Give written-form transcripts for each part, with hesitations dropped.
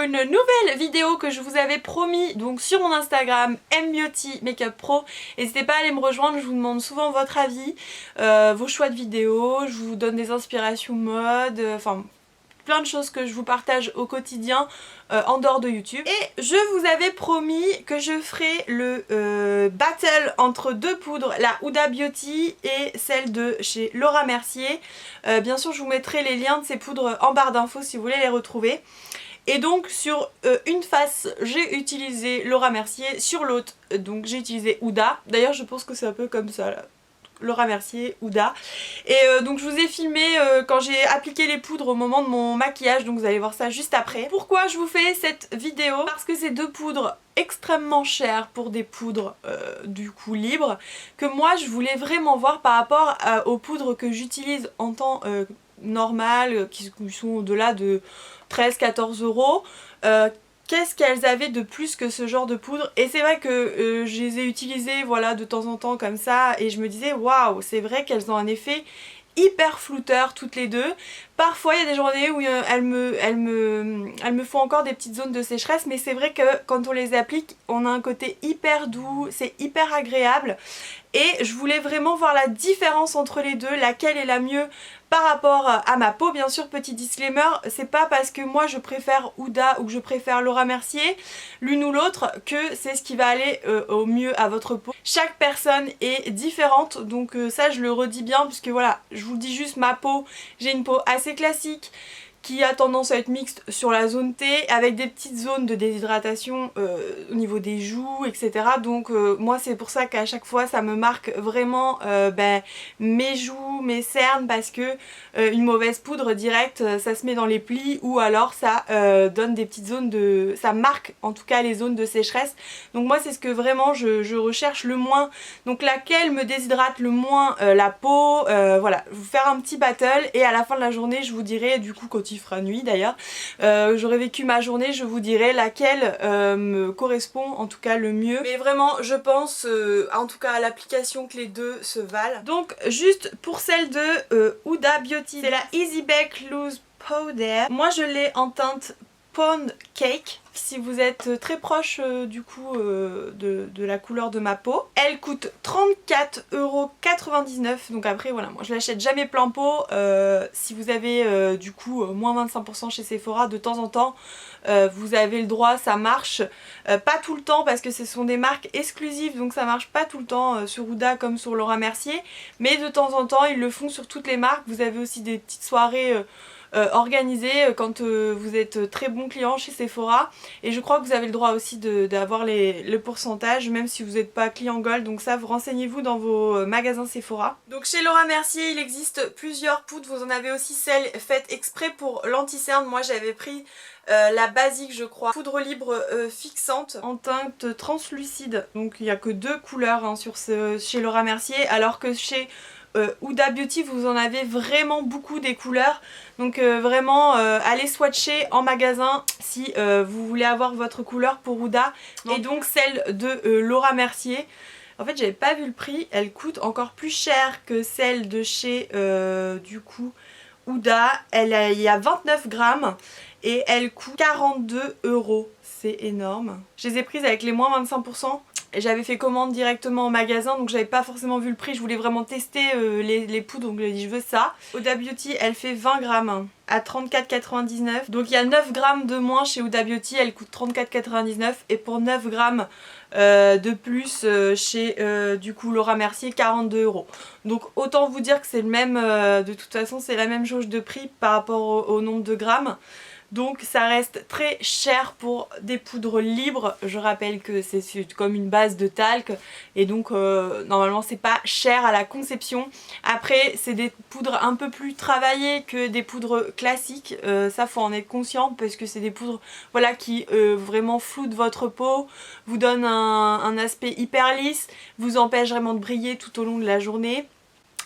pour une nouvelle vidéo que je vous avais promis donc sur mon Instagram mbeauty makeup pro. N'hésitez pas à aller me rejoindre, je vous demande souvent votre avis, vos choix de vidéos, je vous donne des inspirations mode, enfin plein de choses que je vous partage au quotidien en dehors de YouTube. Et je vous avais promis que je ferais le battle entre deux poudres, la Huda Beauty et celle de chez Laura Mercier. Bien sûr je vous mettrai les liens de ces poudres en barre d'infos si vous voulez les retrouver. Et donc sur une face j'ai utilisé Laura Mercier, sur l'autre donc j'ai utilisé Huda. D'ailleurs je pense que c'est un peu comme ça là. Laura Mercier, Huda. Et donc je vous ai filmé quand j'ai appliqué les poudres au moment de mon maquillage, donc vous allez voir ça juste après. Pourquoi je vous fais cette vidéo? Parce que c'est deux poudres extrêmement chères pour des poudres du coup libres, que moi je voulais vraiment voir par rapport aux poudres que j'utilise en temps normal, qui sont au-delà de 13-14 euros. Qu'est-ce qu'elles avaient de plus que ce genre de poudre? Et c'est vrai que je les ai utilisées voilà, de temps en temps comme ça et je me disais waouh, c'est vrai qu'elles ont un effet hyper flouteur toutes les deux. Parfois il y a des journées où elles me font encore des petites zones de sécheresse, mais c'est vrai que quand on les applique on a un côté hyper doux, c'est hyper agréable. Et je voulais vraiment voir la différence entre les deux, laquelle est la mieux par rapport à ma peau. Bien sûr, petit disclaimer, c'est pas parce que moi je préfère Huda ou que je préfère Laura Mercier, l'une ou l'autre, que c'est ce qui va aller au mieux à votre peau. Chaque personne est différente, donc ça je le redis bien, puisque voilà, je vous dis juste ma peau, j'ai une peau assez classique, qui a tendance à être mixte sur la zone T avec des petites zones de déshydratation au niveau des joues, etc. Donc moi c'est pour ça qu'à chaque fois ça me marque vraiment mes joues, mes cernes, parce que une mauvaise poudre directe ça se met dans les plis, ou alors ça donne des petites zones de... ça marque en tout cas les zones de sécheresse. Donc moi c'est ce que vraiment je recherche le moins, donc laquelle me déshydrate le moins la peau. Voilà, je vais vous faire un petit battle et à la fin de la journée je vous dirai, du coup quand il fera nuit d'ailleurs, j'aurai vécu ma journée, je vous dirai laquelle me correspond en tout cas le mieux. Mais vraiment je pense en tout cas à l'application que les deux se valent. Donc juste pour celle de Huda Beauty, c'est la Easy Bake Loose Powder. Moi je l'ai en teinte Pound Cake, si vous êtes très proche du coup de la couleur de ma peau. Elle coûte 34,99 €, donc après voilà, moi je l'achète jamais plein pot. Si vous avez du coup moins 25% chez Sephora, de temps en temps vous avez le droit, ça marche. Pas tout le temps parce que ce sont des marques exclusives, donc ça marche pas tout le temps sur Huda comme sur Laura Mercier, mais de temps en temps ils le font sur toutes les marques. Vous avez aussi des petites soirées organisées quand vous êtes très bon client chez Sephora, et je crois que vous avez le droit aussi d'avoir le pourcentage même si vous n'êtes pas client Gold, donc ça vous renseignez-vous dans vos magasins Sephora. Donc chez Laura Mercier il existe plusieurs poudres, vous en avez aussi celle faite exprès pour l'anti-cerne. Moi j'avais pris la basique je crois, poudre libre fixante en teinte translucide, donc il n'y a que deux couleurs hein, chez Laura Mercier, alors que chez Huda Beauty vous en avez vraiment beaucoup des couleurs, donc vraiment allez swatcher en magasin si vous voulez avoir votre couleur pour Huda. Et donc celle de Laura Mercier, en fait j'avais pas vu le prix, elle coûte encore plus cher que celle de chez du coup Huda. Il y a 29 grammes et elle coûte 42 €, c'est énorme. Je les ai prises avec les moins 25%. J'avais fait commande directement au magasin, donc j'avais pas forcément vu le prix, je voulais vraiment tester les poudres, donc j'ai dit je veux ça. Huda Beauty elle fait 20 grammes à 34,99 €, donc il y a 9 grammes de moins chez Huda Beauty, elle coûte 34,99 €, et pour 9 grammes de plus chez du coup Laura Mercier, 42 €. Donc autant vous dire que c'est le même, de toute façon c'est la même jauge de prix par rapport au nombre de grammes. Donc ça reste très cher pour des poudres libres. Je rappelle que c'est comme une base de talc et donc normalement c'est pas cher à la conception. Après c'est des poudres un peu plus travaillées que des poudres classiques, ça faut en être conscient, parce que c'est des poudres voilà, qui vraiment floutent votre peau, vous donnent un aspect hyper lisse, vous empêchent vraiment de briller tout au long de la journée.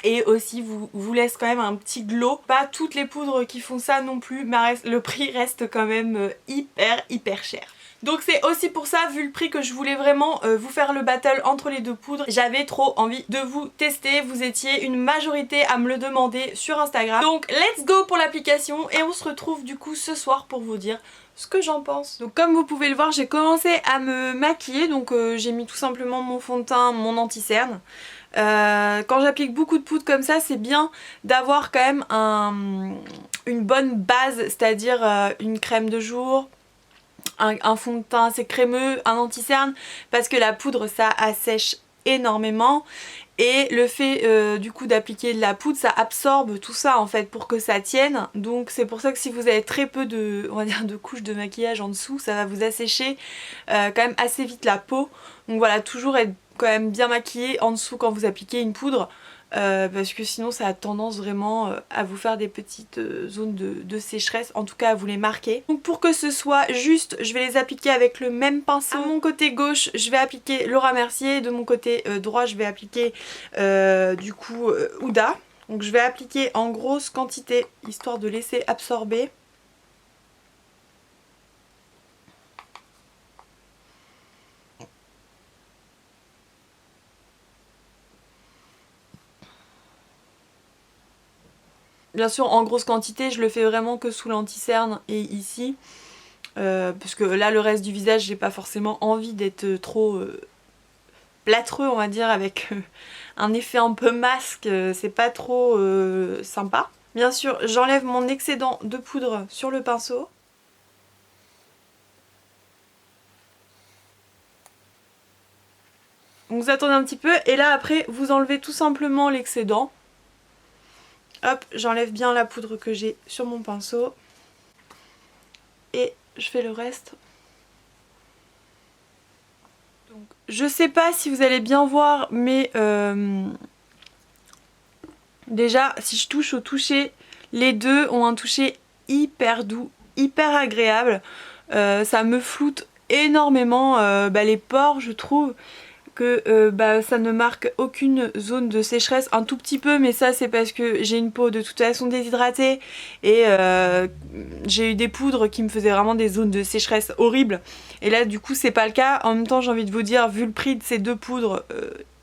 Et aussi vous laisse quand même un petit glow. Pas toutes les poudres qui font ça non plus, mais le prix reste quand même hyper cher. Donc c'est aussi pour ça, vu le prix, que je voulais vraiment vous faire le battle entre les deux poudres. J'avais trop envie de vous tester, vous étiez une majorité à me le demander sur Instagram. Donc let's go pour l'application et on se retrouve du coup ce soir pour vous dire ce que j'en pense. Donc comme vous pouvez le voir, j'ai commencé à me maquiller, donc j'ai mis tout simplement mon fond de teint, mon anti-cerne. Quand j'applique beaucoup de poudre comme ça, c'est bien d'avoir quand même une bonne base, c'est-à-dire une crème de jour, un fond de teint assez crémeux, un anti-cerne, parce que la poudre ça assèche énormément et le fait du coup d'appliquer de la poudre, ça absorbe tout ça en fait pour que ça tienne. Donc c'est pour ça que si vous avez très peu de, on va dire, de couches de maquillage en dessous, ça va vous assécher quand même assez vite la peau. Donc voilà, toujours être quand même bien maquillé en dessous quand vous appliquez une poudre. Parce que sinon ça a tendance vraiment à vous faire des petites zones de sécheresse, en tout cas à vous les marquer. Donc pour que ce soit juste, je vais les appliquer avec le même pinceau. À mon côté gauche je vais appliquer Laura Mercier, de mon côté droit je vais appliquer du coup Huda. Donc je vais appliquer en grosse quantité histoire de laisser absorber. Bien sûr en grosse quantité, je le fais vraiment que sous l'anti-cerne et ici. Parce que là le reste du visage j'ai pas forcément envie d'être trop plâtreux on va dire, avec un effet un peu masque, c'est pas trop sympa. Bien sûr j'enlève mon excédent de poudre sur le pinceau. Donc vous attendez un petit peu et là après vous enlevez tout simplement l'excédent. Hop, j'enlève bien la poudre que j'ai sur mon pinceau et je fais le reste. Donc, je sais pas si vous allez bien voir, mais déjà si je touche au toucher, les deux ont un toucher hyper doux, hyper agréable. Ça me floute énormément les pores, je trouve. Que ça ne marque aucune zone de sécheresse, un tout petit peu, mais ça c'est parce que j'ai une peau de toute façon déshydratée et j'ai eu des poudres qui me faisaient vraiment des zones de sécheresse horribles, et là du coup c'est pas le cas. En même temps j'ai envie de vous dire, vu le prix de ces deux poudres,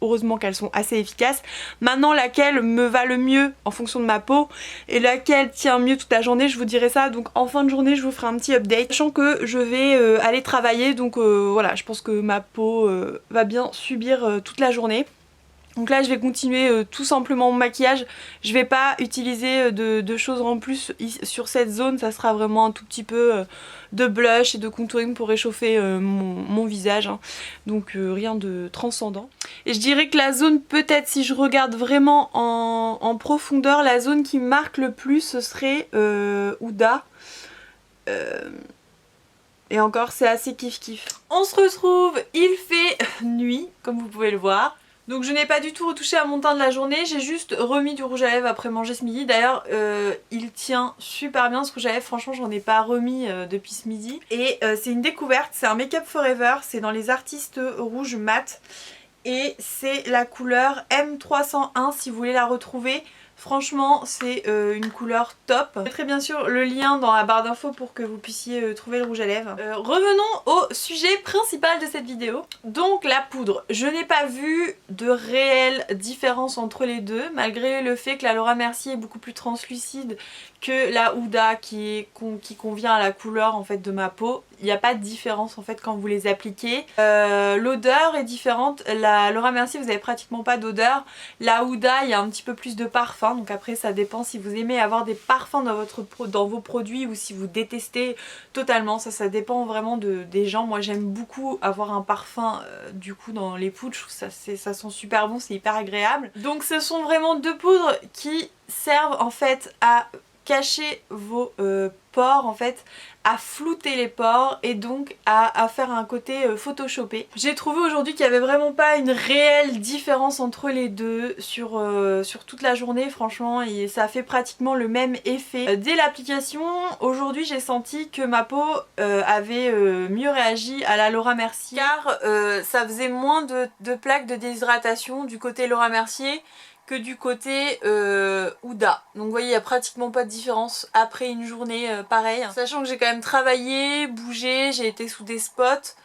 heureusement qu'elles sont assez efficaces. Maintenant laquelle me va le mieux en fonction de ma peau et laquelle tient mieux toute la journée, je vous dirai ça donc en fin de journée. Je vous ferai un petit update, sachant que je vais aller travailler, donc voilà, je pense que ma peau va bien subir toute la journée. Donc là je vais continuer tout simplement mon maquillage. Je vais pas utiliser de choses en plus sur cette zone, ça sera vraiment un tout petit peu de blush et de contouring pour réchauffer mon visage, hein. Donc rien de transcendant. Et je dirais que la zone, peut-être si je regarde vraiment en profondeur, la zone qui marque le plus ce serait Huda. Et encore c'est assez kiff kiff. On se retrouve, il fait nuit comme vous pouvez le voir. Donc je n'ai pas du tout retouché à mon teint de la journée, j'ai juste remis du rouge à lèvres après manger ce midi. D'ailleurs il tient super bien ce rouge à lèvres, franchement j'en ai pas remis depuis ce midi. Et c'est une découverte, c'est un Make Up Forever, c'est dans les artistes rouge mat. Et c'est la couleur M301 si vous voulez la retrouver. Franchement c'est une couleur top. Je mettrai bien sûr le lien dans la barre d'infos pour que vous puissiez trouver le rouge à lèvres. Revenons au sujet principal de cette vidéo. Donc la poudre, je n'ai pas vu de réelle différence entre les deux, malgré le fait que la Laura Mercier est beaucoup plus translucide que la Huda qui convient à la couleur en fait de ma peau. Il n'y a pas de différence en fait quand vous les appliquez. L'odeur est différente. La Laura Mercier vous avez pratiquement pas d'odeur. La Huda il y a un petit peu plus de parfum. Donc après ça dépend si vous aimez avoir des parfums dans vos produits ou si vous détestez totalement. Ça dépend vraiment des gens. Moi j'aime beaucoup avoir un parfum du coup dans les poudres. Je trouve ça sent super bon, c'est hyper agréable. Donc ce sont vraiment deux poudres qui servent en fait à cacher vos pores en fait, à flouter les pores et donc à faire un côté photoshopé. J'ai trouvé aujourd'hui qu'il n'y avait vraiment pas une réelle différence entre les deux sur toute la journée franchement, et ça a fait pratiquement le même effet. Dès l'application, aujourd'hui j'ai senti que ma peau avait mieux réagi à la Laura Mercier car ça faisait moins de plaques de déshydratation du côté Laura Mercier que du côté Huda. Donc vous voyez, il n'y a pratiquement pas de différence après une journée pareille. Sachant que j'ai quand même travaillé, bougé, j'ai été sous des spots.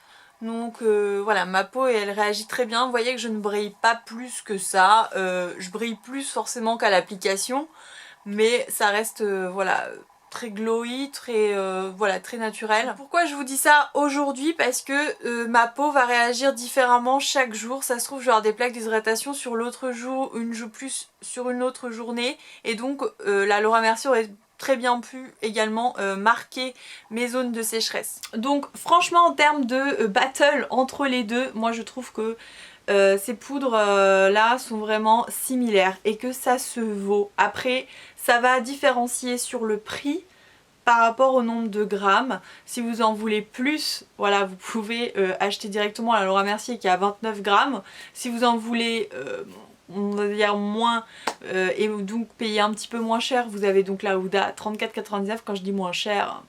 Donc voilà, ma peau elle réagit très bien. Vous voyez que je ne brille pas plus que ça. Je brille plus forcément qu'à l'application. Mais ça reste voilà, très glowy, très, voilà, très naturel. Pourquoi je vous dis ça aujourd'hui? Parce que ma peau va réagir différemment chaque jour. Ça se trouve, je vais avoir des plaques d'hydratation sur l'autre jour, plus sur une autre journée. Et donc la Laura Mercier aurait très bien pu également marquer mes zones de sécheresse. Donc franchement, en termes de battle entre les deux, moi je trouve que ces poudres là sont vraiment similaires et que ça se vaut. Après, ça va différencier sur le prix par rapport au nombre de grammes. Si vous en voulez plus, voilà, vous pouvez acheter directement la Laura Mercier qui a 29 grammes. Si vous en voulez on va dire moins et donc payer un petit peu moins cher, vous avez donc la Huda 34,99. Quand je dis moins cher,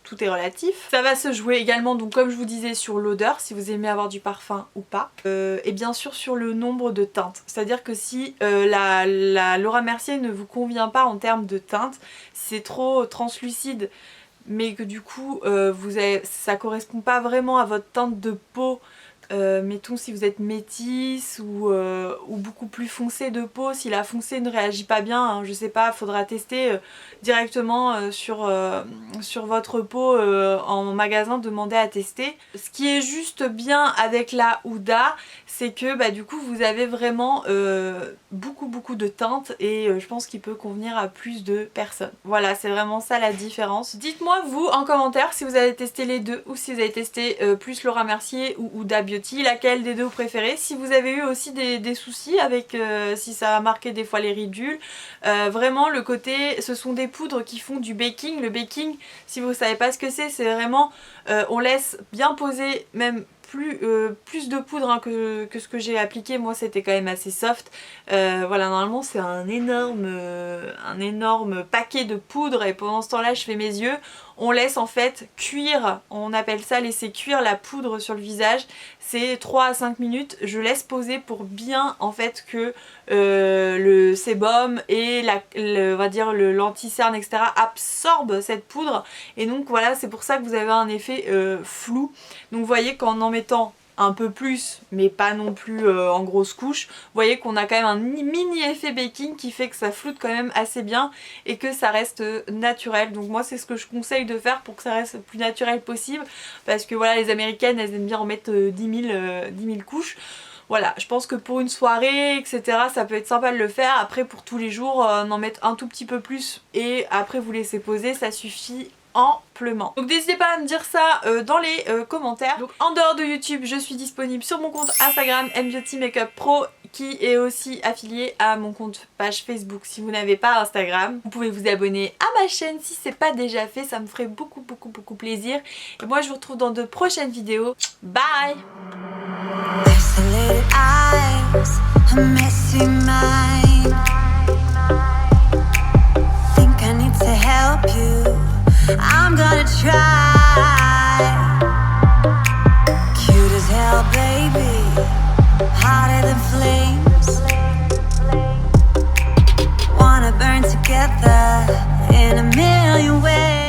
tout est relatif. Ça va se jouer également, donc comme je vous disais, sur l'odeur, si vous aimez avoir du parfum ou pas. Et bien sûr sur le nombre de teintes. C'est-à-dire que si la Laura Mercier ne vous convient pas en termes de teinte, c'est trop translucide, mais que du coup ça correspond pas vraiment à votre teinte de peau. Mettons si vous êtes métisse ou beaucoup plus foncé de peau, si la foncée ne réagit pas bien, hein, je sais pas, faudra tester directement sur votre peau en magasin, demander à tester. Ce qui est juste bien avec la Huda, c'est que bah, du coup vous avez vraiment beaucoup de teintes et je pense qu'il peut convenir à plus de personnes. Voilà, c'est vraiment ça la différence. Dites-moi vous en commentaire si vous avez testé les deux ou si vous avez testé plus Laura Mercier ou Huda Beauty, laquelle des deux vous préférez. Si vous avez eu aussi des soucis avec si ça a marqué des fois les ridules, vraiment le côté, ce sont des poudres qui font du baking. Le baking, si vous savez pas ce que c'est vraiment on laisse bien poser, même plus de poudre hein, que ce que j'ai appliqué. Moi c'était quand même assez soft. Voilà, normalement c'est un énorme paquet de poudre et pendant ce temps là je fais mes yeux. On laisse en fait cuire, on appelle ça laisser cuire la poudre sur le visage. C'est 3 à 5 minutes, je laisse poser pour bien en fait que le sébum et on va dire l'anti-cerne etc absorbe cette poudre. Et donc voilà, c'est pour ça que vous avez un effet flou. Donc vous voyez qu'en en mettant un peu plus mais pas non plus en grosse couche, vous voyez qu'on a quand même un mini effet baking qui fait que ça floute quand même assez bien et que ça reste naturel. Donc moi c'est ce que je conseille de faire pour que ça reste le plus naturel possible, parce que voilà, les américaines elles aiment bien en mettre 10 000 couches. Voilà, je pense que pour une soirée, etc., ça peut être sympa de le faire. Après, pour tous les jours, en mettre un tout petit peu plus et après vous laissez poser, ça suffit amplement. Donc n'hésitez pas à me dire ça dans les commentaires. Donc en dehors de YouTube, je suis disponible sur mon compte Instagram mbeauty makeup pro, qui est aussi affilié à mon compte page Facebook. Si vous n'avez pas Instagram, vous pouvez vous abonner à ma chaîne si c'est pas déjà fait, ça me ferait beaucoup plaisir. Et moi je vous retrouve dans de prochaines vidéos. Bye! Isolated eyes, a messy mind. Think I need to help you. I'm gonna try. Cute as hell, baby. Hotter than flames. Wanna burn together in a million ways.